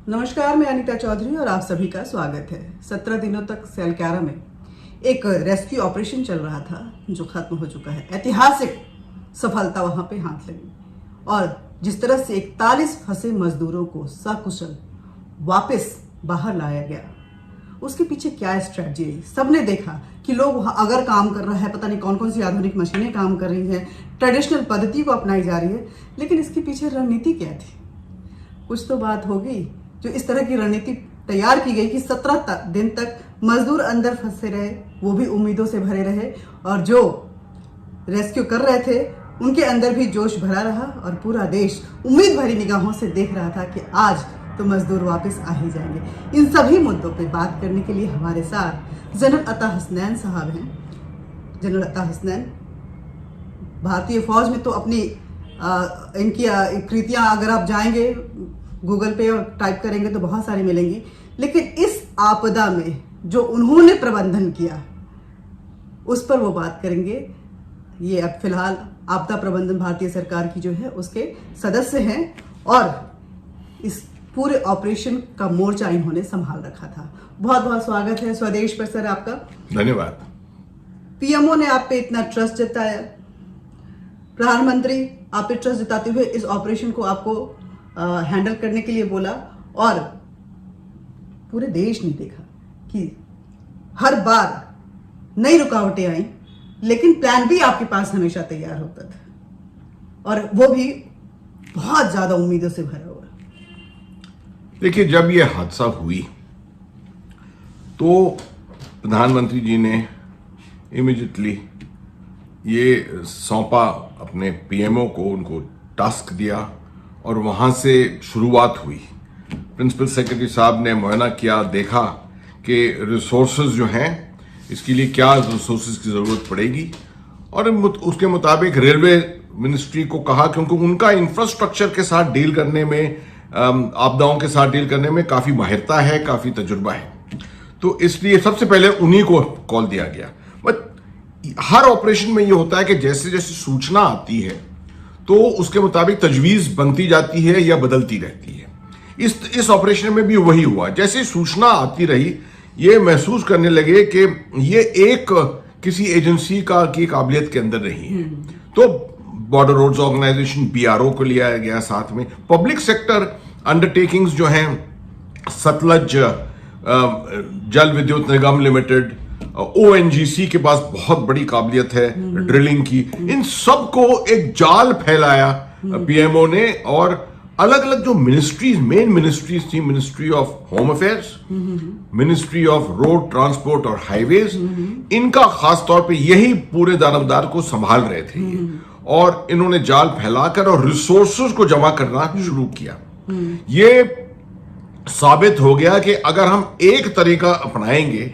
नमस्कार, मैं अनीता चौधरी और आप सभी का स्वागत है। 17 दिनों तक सैलक्यारा में एक रेस्क्यू ऑपरेशन चल रहा था जो खत्म हो चुका है। ऐतिहासिक सफलता वहां पे हाथ लगी और जिस तरह से 41 फंसे मजदूरों को सकुशल वापस बाहर लाया गया, उसके पीछे क्या स्ट्रेटजी है। सबने देखा कि लोग वहां अगर काम कर रहा है, पता नहीं कौन कौन सी आधुनिक मशीनें काम कर रही हैं, ट्रेडिशनल पद्धति को अपनाई जा रही है, लेकिन इसके पीछे रणनीति क्या थी? कुछ तो बात होगी जो इस तरह की रणनीति तैयार की गई कि 17 दिन तक मजदूर अंदर फंसे रहे, वो भी उम्मीदों से भरे रहे, और जो रेस्क्यू कर रहे थे उनके अंदर भी जोश भरा रहा और पूरा देश उम्मीद भरी निगाहों से देख रहा था कि आज तो मजदूर वापस आ ही जाएंगे। इन सभी मुद्दों पे बात करने के लिए हमारे साथ जनरल अता हसनैन साहब हैं। जनरल अता हसनैन भारतीय फौज में तो अपनी इनकी कृतियां अगर आप जाएंगे गूगल पे और टाइप करेंगे तो बहुत सारी मिलेंगी, लेकिन इस आपदा में जो उन्होंने प्रबंधन किया उस पर वो बात करेंगे। ये अब फिलहाल आपदा प्रबंधन भारतीय सरकार की जो है उसके सदस्य हैं और इस पूरे ऑपरेशन का मोर्चा इन्होंने संभाल रखा था। बहुत बहुत स्वागत है स्वदेश पर सर आपका। धन्यवाद। पीएमओ ने आप पे इतना ट्रस्ट जताया, प्रधानमंत्री आप पे ट्रस्ट जताते हुए इस ऑपरेशन को आपको हैंडल करने के लिए बोला, और पूरे देश ने देखा कि हर बार नई रुकावटें आई लेकिन प्लान भी आपके पास हमेशा तैयार होता था और वो भी बहुत ज्यादा उम्मीदों से भरा हुआ। देखिए, जब ये हादसा हुई तो प्रधानमंत्री जी ने इमीडिएटली ये सौंपा अपने पीएमओ को, उनको टास्क दिया और वहां से शुरुआत हुई। प्रिंसिपल सेक्रेटरी साहब ने मुआयना किया, देखा कि रिसोर्सेज जो हैं इसके लिए क्या रिसोर्सेज की जरूरत पड़ेगी, और उसके मुताबिक रेलवे मिनिस्ट्री को कहा कि उनका इंफ्रास्ट्रक्चर के साथ डील करने में, आपदाओं के साथ डील करने में काफी माहिरता है, काफी तजुर्बा है, तो इसलिए सबसे पहले उन्हीं को कॉल दिया गया। बट हर ऑपरेशन में ये होता है कि जैसे जैसे सूचना आती है तो उसके मुताबिक तजवीज बनती जाती है या बदलती रहती है। इस ऑपरेशन में भी वही हुआ। जैसे सूचना आती रही, ये महसूस करने लगे कि ये एक किसी एजेंसी की काबिलियत के अंदर नहीं है, तो बॉर्डर रोड्स ऑर्गेनाइजेशन BRO को लिया गया साथ में। पब्लिक सेक्टर अंडरटेकिंग्स जो हैं, सतलज जल विद्युत निगम लिमिटेड, ONGC के पास बहुत बड़ी काबिलियत है ड्रिलिंग की, इन सब को एक जाल फैलाया पीएमओ ने, और अलग अलग जो मिनिस्ट्रीज, मेन मिनिस्ट्रीज थी, ministry of home affairs, ministry of road transport और हाईवेज, इनका खास तौर पे यही पूरे दारोमदार को संभाल रहे थे और इन्होंने जाल फैलाकर और रिसोर्सेज को जमा करना शुरू किया। ये साबित हो गया कि अगर हम एक तरीका अपनाएंगे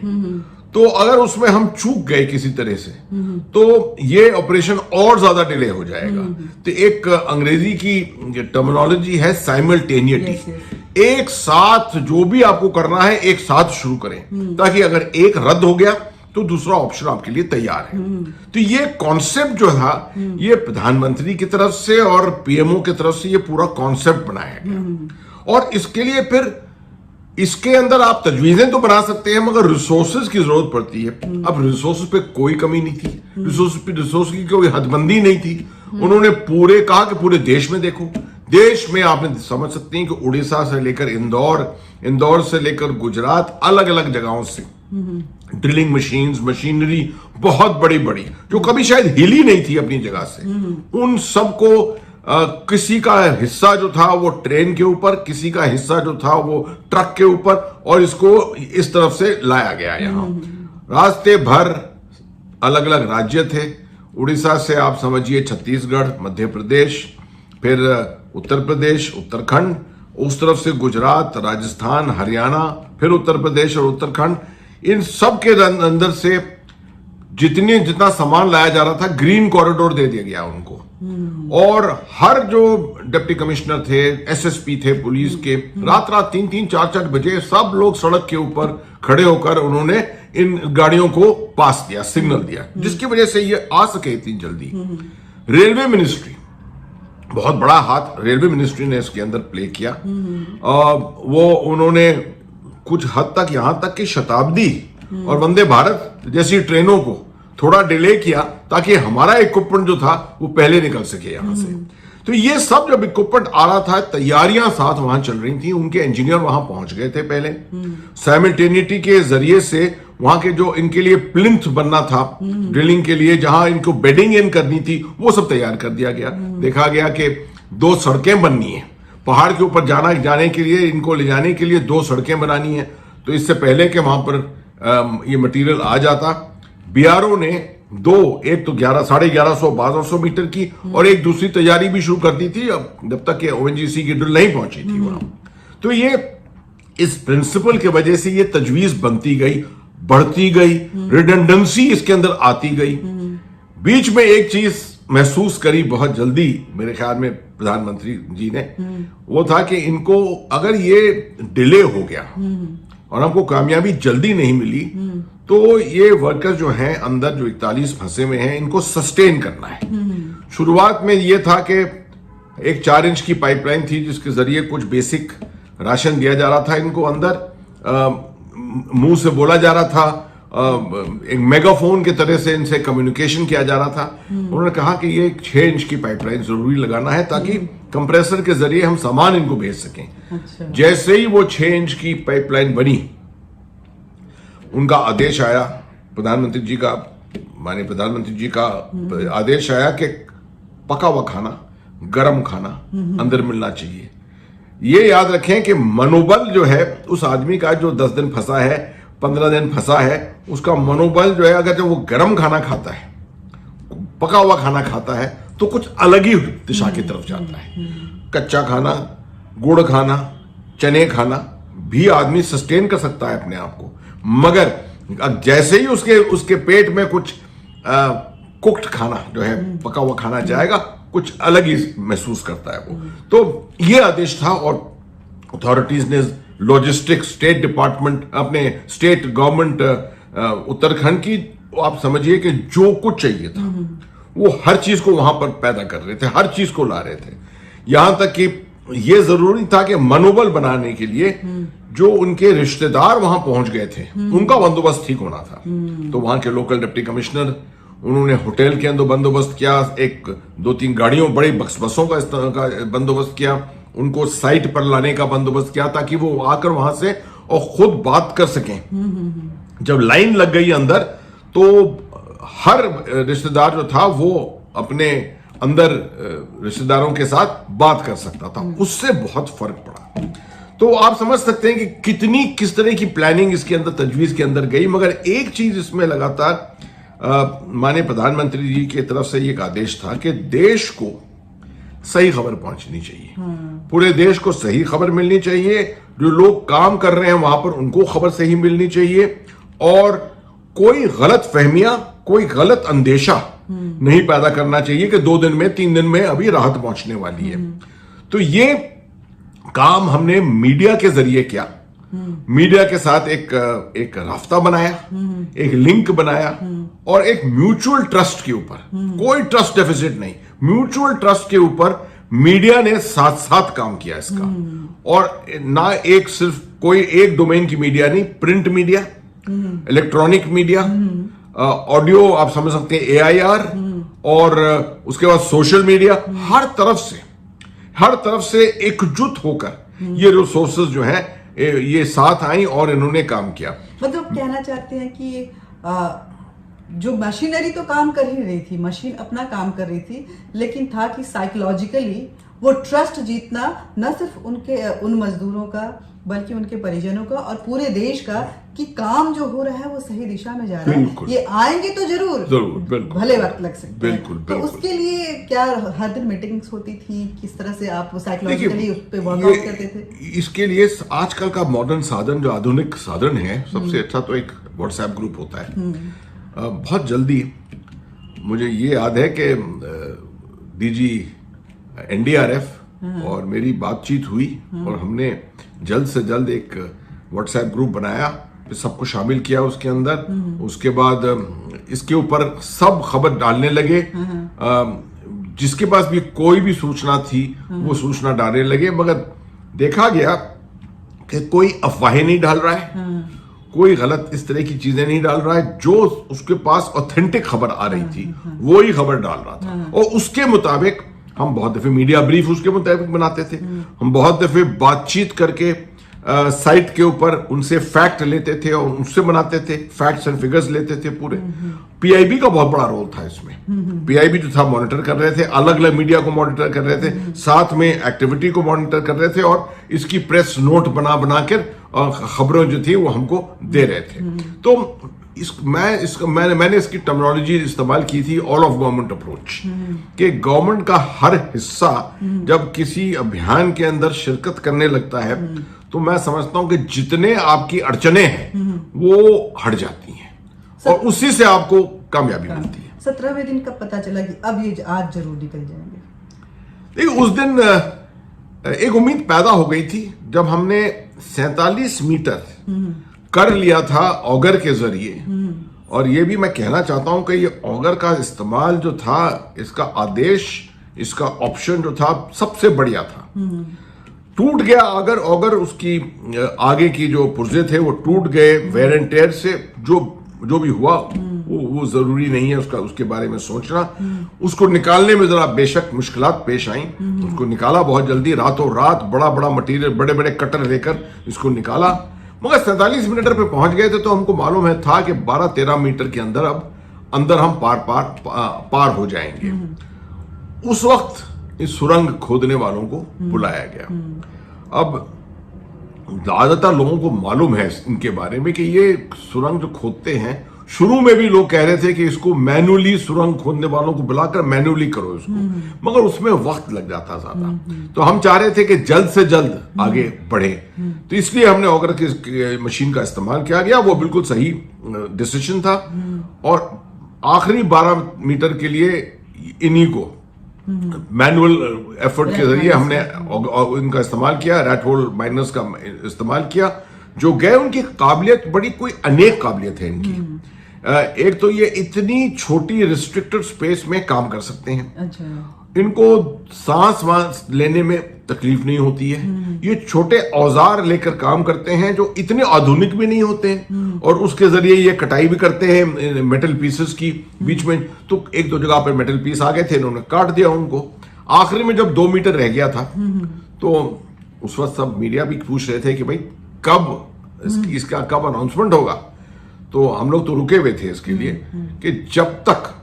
तो अगर उसमें हम चूक गए किसी तरह से तो ये ऑपरेशन और ज्यादा डिले हो जाएगा। तो एक अंग्रेजी की टर्मिनोलॉजी है साइमल्टेनियटी। एक साथ जो भी आपको करना है एक साथ शुरू करें, ताकि अगर एक रद्द हो गया तो दूसरा ऑप्शन आपके लिए तैयार है। तो ये कॉन्सेप्ट जो था, ये प्रधानमंत्री की तरफ से और पीएमओ की तरफ से ये पूरा कॉन्सेप्ट बनाया गया, और इसके लिए फिर इसके अंदर आप तजवीजें तो बना सकते हैं मगर रिसोर्सेज की जरूरत पड़ती है। अब रिसोर्सेज पे कोई कमी नहीं थी, रिसोर्स की कोई हदबंदी नहीं थी। उन्होंने पूरे कहा कि पूरे देश में देखो, देश में आपने समझ सकते हैं कि उड़ीसा से लेकर इंदौर से लेकर गुजरात, अलग अलग जगहों से ड्रिलिंग मशीनरी बहुत बड़ी बड़ी जो कभी शायद हिली नहीं थी अपनी जगह से, उन सबको किसी का हिस्सा जो था वो ट्रेन के ऊपर, किसी का हिस्सा जो था वो ट्रक के ऊपर, और इसको इस तरफ से लाया गया। यहाँ रास्ते भर अलग अलग राज्य थे। उड़ीसा से आप समझिए छत्तीसगढ़, मध्य प्रदेश, फिर उत्तर प्रदेश, उत्तराखंड, उस तरफ से गुजरात, राजस्थान, हरियाणा, फिर उत्तर प्रदेश और उत्तराखंड, इन सब के अंदर से जितना सामान लाया जा रहा था ग्रीन कॉरिडोर दे दिया गया उनको। और हर जो डिप्टी कमिश्नर थे, SSP थे पुलिस के, रात 3-3, 4-4 बजे सब लोग सड़क के ऊपर खड़े होकर उन्होंने इन गाड़ियों को पास दिया, सिग्नल दिया, जिसकी वजह से ये आ सके इतनी जल्दी। रेलवे मिनिस्ट्री बहुत बड़ा हाथ रेलवे मिनिस्ट्री ने इसके अंदर प्ले किया। वो उन्होंने कुछ हद तक यहां तक कि शताब्दी और वंदे भारत जैसी ट्रेनों को थोड़ा डिले किया ताकि हमारा इक्विपमेंट जो था वो पहले निकल सके यहां से। तो ये सब जब इक्विपमेंट आ रहा था, तैयारियां साथ वहां चल रही थी, उनके इंजीनियर वहां पहुंच गए थे पहले। साइमल्टेनिटी के जरिए से वहां के जो इनके लिए प्लिंथ बनना था ड्रिलिंग के लिए, जहां इनको बेडिंग इन करनी थी, वो सब तैयार कर दिया गया। देखा गया कि 2 सड़कें बननी है पहाड़ के ऊपर जाने के लिए, इनको ले जाने के लिए 2 सड़कें बनानी है। तो इससे पहले कि वहां पर ये मटेरियल आ जाता, बीआरओ ने एक तो 1150-1200 मीटर की और एक दूसरी तैयारी भी शुरू कर दी थी, जब तक कि ओएनजीसी की ड्रिल नहीं पहुंची थी वहां। तो ये इस प्रिंसिपल की वजह से ये तजवीज बनती गई, बढ़ती गई, रिडंडेंसी इसके अंदर आती गई। बीच में एक चीज महसूस करी बहुत जल्दी मेरे ख्याल में प्रधानमंत्री जी ने, वो था कि इनको अगर ये डिले हो गया और हमको कामयाबी जल्दी नहीं मिली, तो ये वर्कर्स जो हैं अंदर जो 41 फंसे हुए हैं, इनको सस्टेन करना है। शुरुआत में ये था कि एक 4 इंच की पाइपलाइन थी जिसके जरिए कुछ बेसिक राशन दिया जा रहा था इनको अंदर, मुंह से बोला जा रहा था, एक मेगाफोन की तरह से इनसे कम्युनिकेशन किया जा रहा था। उन्होंने कहा कि ये 6 इंच की पाइपलाइन जरूरी लगाना है ताकि कंप्रेसर के जरिए हम सामान इनको भेज सकें। अच्छा। जैसे ही वो 6 इंच की पाइपलाइन बनी, उनका आदेश आया प्रधानमंत्री जी का, माननीय प्रधानमंत्री जी का आदेश आया कि पका हुआ खाना, गर्म खाना अंदर मिलना चाहिए। ये याद रखें कि मनोबल जो है उस आदमी का जो 10 दिन फंसा है, 15 दिन फंसा है, उसका मनोबल जो है, अगर जब वो गर्म खाना खाता है, पका हुआ खाना खाता है, तो कुछ अलग ही दिशा की तरफ जाता है। कच्चा खाना, गुड़ खाना, चने खाना भी आदमी सस्टेन कर सकता है अपने आप को, मगर जैसे ही उसके पेट में कुछ कुक्ड खाना जो है, पका हुआ खाना जाएगा, कुछ अलग ही महसूस करता है वो। तो ये आदेश था और अथॉरिटीज ने लॉजिस्टिक्स, स्टेट डिपार्टमेंट, अपने स्टेट गवर्नमेंट उत्तराखंड की, आप समझिए कि जो कुछ चाहिए था वो हर चीज को वहां पर पैदा कर रहे थे, हर चीज को ला रहे थे। यहां तक कि ये जरूरी था कि मनोबल बनाने के लिए जो उनके रिश्तेदार वहां पहुंच गए थे, उनका बंदोबस्त ठीक होना था। तो वहां के लोकल डिप्टी कमिश्नर, उन्होंने होटल के अंदर बंदोबस्त किया, 1-2-3 गाड़ियों, बड़ी बसों का इस तरह का बंदोबस्त किया, उनको साइट पर लाने का बंदोबस्त किया ताकि वो आकर वहां से और खुद बात कर सकें। जब लाइन लग गई अंदर, तो हर रिश्तेदार जो था वो अपने अंदर रिश्तेदारों के साथ बात कर सकता था, उससे बहुत फर्क पड़ा। तो आप समझ सकते हैं कि किस तरह की प्लानिंग इसके अंदर, तजवीज के अंदर गई। मगर एक चीज इसमें लगातार माननीय प्रधानमंत्री जी की तरफ से एक आदेश था कि देश को सही खबर पहुंचनी चाहिए, पूरे देश को सही खबर मिलनी चाहिए, जो लोग काम कर रहे हैं वहां पर उनको खबर सही मिलनी चाहिए, और कोई गलत फहमियां, कोई गलत अंदेशा नहीं पैदा करना चाहिए कि 2 दिन में, 3 दिन में अभी राहत पहुंचने वाली है। तो ये काम हमने मीडिया के जरिए किया, मीडिया के साथ एक रास्ता बनाया, एक लिंक बनाया, और एक म्यूचुअल ट्रस्ट के ऊपर, कोई ट्रस्ट डेफिसिट नहीं, म्यूचुअल ट्रस्ट के ऊपर मीडिया ने साथ साथ काम किया इसका। और ना सिर्फ कोई एक डोमेन की मीडिया नहीं, print media, electronic media, audio, आप समझ सकते हैं AIR, और उसके बाद सोशल मीडिया, हर तरफ से एकजुट होकर ये रिसोर्सेज जो है ये साथ आई और इन्होंने काम किया। मतलब कहना चाहते हैं कि जो मशीनरी तो काम कर ही रही थी, मशीन अपना काम कर रही थी, लेकिन था कि साइकोलॉजिकली वो ट्रस्ट जीतना न सिर्फ उन मजदूरों का, बल्कि उनके परिजनों का और पूरे देश का, कि काम जो हो रहा है वो सही दिशा में जा रहा है। ये आएंगे तो जरूर, बिल्कुल, भले वक्त लग सकता है। बिल्कुल। तो उसके लिए क्या हर दिन मीटिंग्स होती थी, किस तरह से आप साइकोलॉजिकली उस पे वर्कआउट करते थे? इसके लिए आजकल का मॉडर्न साधन, जो आधुनिक साधन है, सबसे अच्छा तो एक व्हाट्सएप ग्रुप होता है। बहुत जल्दी मुझे ये याद है कि DG NDRF और मेरी बातचीत हुई और हमने जल्द से जल्द एक व्हाट्सएप ग्रुप बनाया, फिर सबको शामिल किया उसके अंदर। उसके बाद इसके ऊपर सब खबर डालने लगे, जिसके पास भी कोई भी सूचना थी वो सूचना डालने लगे, मगर देखा गया कि कोई अफवाहें नहीं डाल रहा है, कोई गलत इस तरह की चीजें नहीं डाल रहा है, जो उसके पास ऑथेंटिक खबर आ रही थी वो ही खबर डाल रहा था। और उसके मुताबिक हम बहुत दफे मीडिया ब्रीफ उसके मुताबिक बनाते थे, हम बहुत दफे बातचीत करके साइट के ऊपर उनसे फैक्ट लेते थे और उससे बनाते थे, फैक्ट्स एंड फिगर्स लेते थे पूरे। पीआईबी का बहुत बड़ा रोल था इसमें। पीआईबी जो था मॉनिटर कर रहे थे, अलग अलग मीडिया को मॉनिटर कर रहे थे, साथ में एक्टिविटी को मॉनिटर कर रहे थे और इसकी प्रेस नोट बना बना कर खबरें जो थी वो हमको दे रहे थे। तो मैंने इसकी टर्मिनोलॉजी इस्तेमाल की थी ऑल ऑफ गवर्नमेंट अप्रोच, कि गवर्नमेंट का हर हिस्सा जब किसी अभियान के अंदर शिरकत करने लगता है तो मैं समझता हूं कि जितने आपकी अड़चने हैं वो हट जाती हैं और उसी से आपको कामयाबी मिलती है। 17वें दिन कब पता चला कि अब ये आज जरूर निकल जाएंगे? देखिए, उस दिन एक उम्मीद पैदा हो गई थी जब हमने 47 मीटर कर लिया था ऑगर के जरिए। और ये भी मैं कहना चाहता हूं कि ये ऑगर का इस्तेमाल जो था, इसका आदेश, इसका ऑप्शन जो था सबसे बढ़िया था। टूट गया ऑगर उसकी आगे की जो पुर्जे थे वो टूट गए वेयर एंड टेयर से। जो भी हुआ वो जरूरी नहीं है उसके बारे में सोचना। उसको निकालने में जरा बेशक मुश्किलात पेश आई, उसको निकाला बहुत जल्दी, रातों रात बड़ा बड़ा मटेरियल, बड़े बड़े कटर लेकर इसको निकाला। मगर 47 मीटर पे पहुंच गए थे तो हमको मालूम है था कि 12-13 मीटर के अंदर हम पार हो जाएंगे। उस वक्त इस सुरंग खोदने वालों को बुलाया गया। अब ज्यादातर लोगों को मालूम है इनके बारे में कि ये सुरंग जो खोदते हैं, शुरू में भी लोग कह रहे थे कि इसको मैनुअली, सुरंग खोदने वालों को बुलाकर मैनुअली करो इसको, मगर उसमें वक्त लग जाता ज्यादा। तो हम चाह रहे थे कि जल्द से जल्द आगे बढ़े, तो इसलिए हमने ऑगर की मशीन का इस्तेमाल किया गया। वो बिल्कुल सही डिसीजन था। और आखिरी 12 मीटर के लिए इन्हीं को मैनुअल एफर्ट के जरिए हमने इनका इस्तेमाल किया, रैट होल माइनर्स का इस्तेमाल किया, जो गए। उनकी काबिलियत बड़ी कोई अनेक काबिलियत है इनकी। एक तो ये इतनी छोटी रिस्ट्रिक्टेड स्पेस में काम कर सकते हैं। अच्छा। इनको सांस लेने में तकलीफ नहीं होती है। ये छोटे औजार लेकर काम करते हैं जो इतने आधुनिक भी नहीं होते हैं, और उसके जरिए ये कटाई भी करते हैं मेटल पीसेस की बीच में। तो एक दो जगह पर मेटल पीस आ गए थे, इन्होंने काट दिया उनको। आखिरी में जब 2 मीटर रह गया था तो उस वक्त सब मीडिया भी पूछ रहे थे कि भाई कब इसका कब अनाउंसमेंट होगा। तो हम लोग तो रुके हुए थे इसके लिए कि जब तक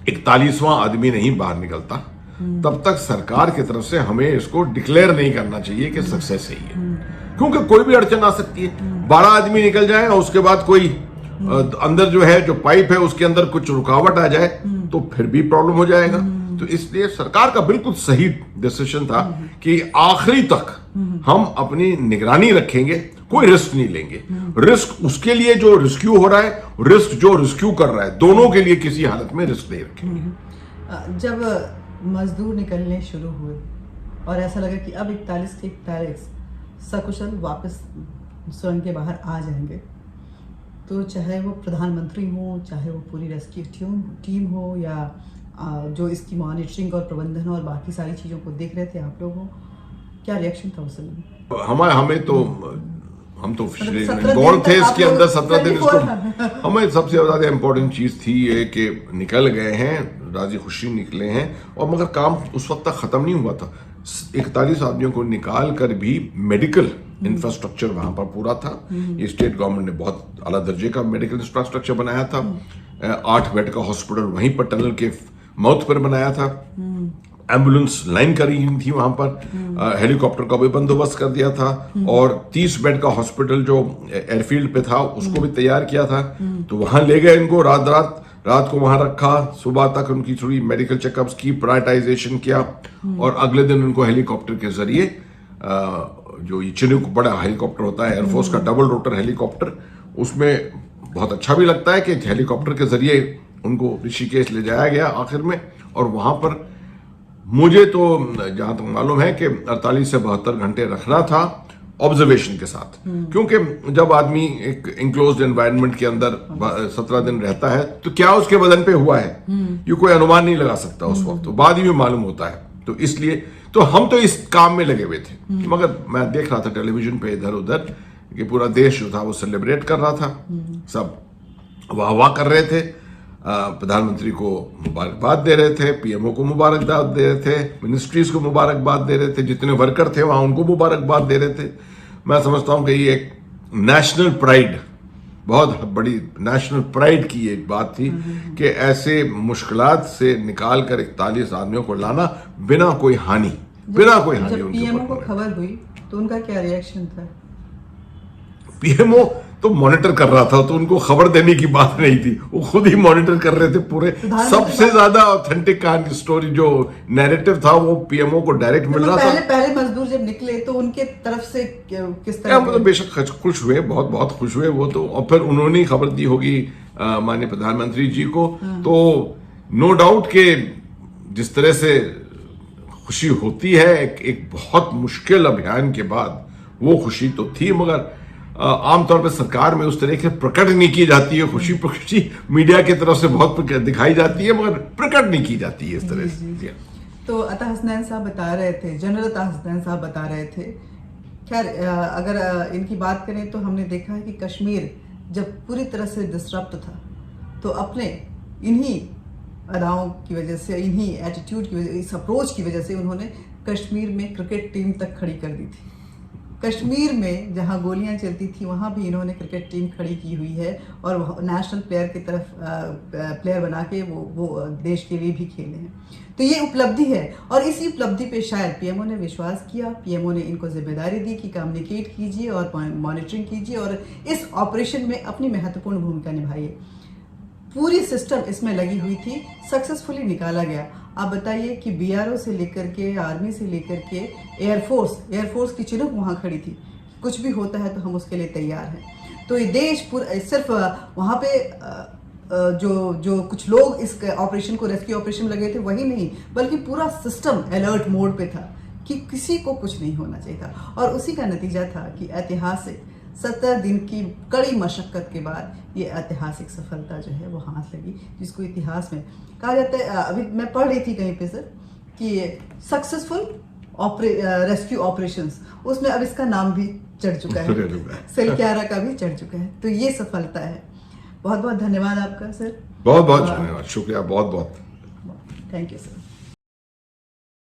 41वां आदमी नहीं बाहर निकलता तब तक सरकार की तरफ से हमें इसको डिक्लेयर नहीं करना चाहिए कि सक्सेस है ये, क्योंकि कोई भी अड़चन आ सकती है। 12 आदमी निकल जाए और उसके बाद कोई अंदर जो है, जो पाइप है उसके अंदर कुछ रुकावट आ जाए तो फिर भी प्रॉब्लम हो जाएगा। तो इसलिए सरकार का बिल्कुल सही डिसीजन था कि आखिरी तक हम अपनी निगरानी रखेंगे, कोई रिस्क नहीं लेंगे। रिस्क उसके लिए जो रेस्क्यू हो रहा है, रिस्क जो रेस्क्यू कर रहा है, दोनों के लिए किसी हालत में रिस्क नहीं रखेंगे। जब मजदूर निकलने शुरू हुए और ऐसा लगा कि अब 41 के 41 सकुशल वापस सुरंग के बाहर आ जाएंगे, तो चाहे वो प्रधानमंत्री हो, चाहे वो पूरी रेस्क्यू टीम हो, या जो इसकी मॉनिटरिंग और प्रबंधन और बाकी सारी चीज़ों को देख रहे थे आप लोगों, क्या रिएक्शन था उस समय? हम तो गौर थे इसके अंदर 17 दिन। इसको हमें सबसे ज्यादा इंपॉर्टेंट चीज थी ये कि निकल गए हैं, राजी खुशी निकले हैं, और मगर काम उस वक्त तक खत्म नहीं हुआ था। 41 आदमियों को निकाल कर भी मेडिकल इंफ्रास्ट्रक्चर वहां पर पूरा था। ये स्टेट गवर्नमेंट ने बहुत आला दर्जे का मेडिकल इंफ्रास्ट्रक्चर बनाया था। 8 बेड का हॉस्पिटल वहीं पर टनल के माउथ पर बनाया था। एम्बुलेंस लाइन करी थी वहां पर, हेलीकॉप्टर का भी बंदोबस्त कर दिया था, और 30 बेड का हॉस्पिटल जो एयरफील्ड पे था उसको भी तैयार किया था। तो वहां ले गए इनको, रात को वहां रखा, सुबह तक उनकी थोड़ी मेडिकल चेकअप्स की, प्रायोरिटाइजेशन किया, और अगले दिन उनको हेलीकॉप्टर के जरिए, जो ये चिनूक बड़ा हेलीकॉप्टर होता है एयरफोर्स का, डबल रोटर हेलीकॉप्टर, उसमें बहुत अच्छा भी लगता है कि हेलीकॉप्टर के जरिए उनको ऋषिकेश ले जाया गया आखिर में। और वहां पर मुझे तो जहां तक मालूम है कि 48 से 72 घंटे रखना था, ऑब्जर्वेशन के साथ, क्योंकि जब आदमी एक इंक्लोज्ड एनवायरनमेंट के अंदर 17 दिन रहता है तो क्या उसके बदन पे हुआ है ये कोई अनुमान नहीं लगा सकता उस वक्त, तो बाद ही में मालूम होता है। तो इसलिए तो हम तो इस काम में लगे हुए थे, मगर मैं देख रहा था टेलीविजन पे इधर उधर कि पूरा देश जो था वो सेलिब्रेट कर रहा था, सब वाह वाह कर रहे थे, प्रधानमंत्री को मुबारकबाद दे रहे थे, पीएमओ को मुबारकबाद दे रहे थे, मिनिस्ट्रीज को मुबारकबाद दे रहे थे, जितने वर्कर थे वहां उनको मुबारकबाद दे रहे थे। मैं समझता हूं कि ये एक नेशनल प्राइड, बहुत बड़ी नेशनल प्राइड की ये बात थी कि ऐसे मुश्किलात से निकाल कर 41 आदमियों को लाना बिना कोई हानि जब पीएमओ को खबर हुई तो उनका क्या रिएक्शन था? पीएमओ तो मॉनिटर कर रहा था, तो उनको खबर देने की बात नहीं थी, वो खुद ही मॉनिटर कर रहे थे पूरे। सबसे ज्यादा ऑथेंटिक कहानी स्टोरी जो नैरेटिव था वो पीएमओ को डायरेक्ट मिल रहा था। पहले मजदूर जब निकले तो उनके तरफ से किस तरह? मतलब बेशक खुश हुए, बहुत खुश हुए वो तो, और फिर उन्होंने खबर दी होगी माननीय प्रधानमंत्री जी को, तो नो डाउट के जिस तरह से खुशी होती है एक बहुत मुश्किल अभियान के बाद, वो खुशी तो थी, मगर आमतौर पर सरकार में उस तरह से प्रकट नहीं की जाती है खुशी मीडिया की तरफ से बहुत दिखाई जाती है, मगर प्रकट नहीं की जाती है इस तरह से। तो अता हसनैन साहब बता रहे थे, जनरल अता हसनैन साहब बता रहे थे, खैर अगर इनकी बात करें तो हमने देखा है कि कश्मीर जब पूरी तरह से डिसरप्ट था तो अपने इन्हीं अदाओं की वजह से, इन्हीं एटीट्यूड की वजह, इस अप्रोच की वजह से उन्होंने कश्मीर में क्रिकेट टीम तक खड़ी कर दी थी। कश्मीर में जहां गोलियां चलती थी वहां भी इन्होंने क्रिकेट टीम खड़ी की हुई है और नेशनल प्लेयर की तरफ प्लेयर बना के वो देश के लिए भी खेले हैं। तो ये उपलब्धि है और इसी उपलब्धि पे शायद पीएमओ ने विश्वास किया, पीएमओ ने इनको जिम्मेदारी दी कि कम्युनिकेट कीजिए और मॉनिटरिंग कीजिए और इस ऑपरेशन में अपनी महत्वपूर्ण भूमिका निभाइए। पूरी सिस्टम इसमें लगी हुई थी, सक्सेसफुली निकाला गया। आप बताइए कि बीआरओ से लेकर के, आर्मी से लेकर के एयरफोर्स की चिनुक वहां खड़ी थी, कुछ भी होता है तो हम उसके लिए तैयार हैं। तो ये देश पूरा, सिर्फ वहां पे जो कुछ लोग इस ऑपरेशन को, रेस्क्यू ऑपरेशन में लगे थे वही नहीं, बल्कि पूरा सिस्टम अलर्ट मोड पे था कि किसी को कुछ नहीं होना चाहिए था। और उसी का नतीजा था कि ऐतिहासिक 17 दिन की कड़ी मशक्कत के बाद ये ऐतिहासिक सफलता जो है वो हाथ लगी, जिसको इतिहास में कहा जाता है। अभी मैं पढ़ रही थी कहीं पे सर कि सक्सेसफुल रेस्क्यू ऑपरेशंस, उसमें अब इसका नाम भी चढ़ चुका है, सेलक्यारा का भी चढ़ चुका है। तो ये सफलता है। बहुत बहुत धन्यवाद आपका सर। बहुत बहुत धन्यवाद, शुक्रिया, बहुत बहुत थैंक यू सर।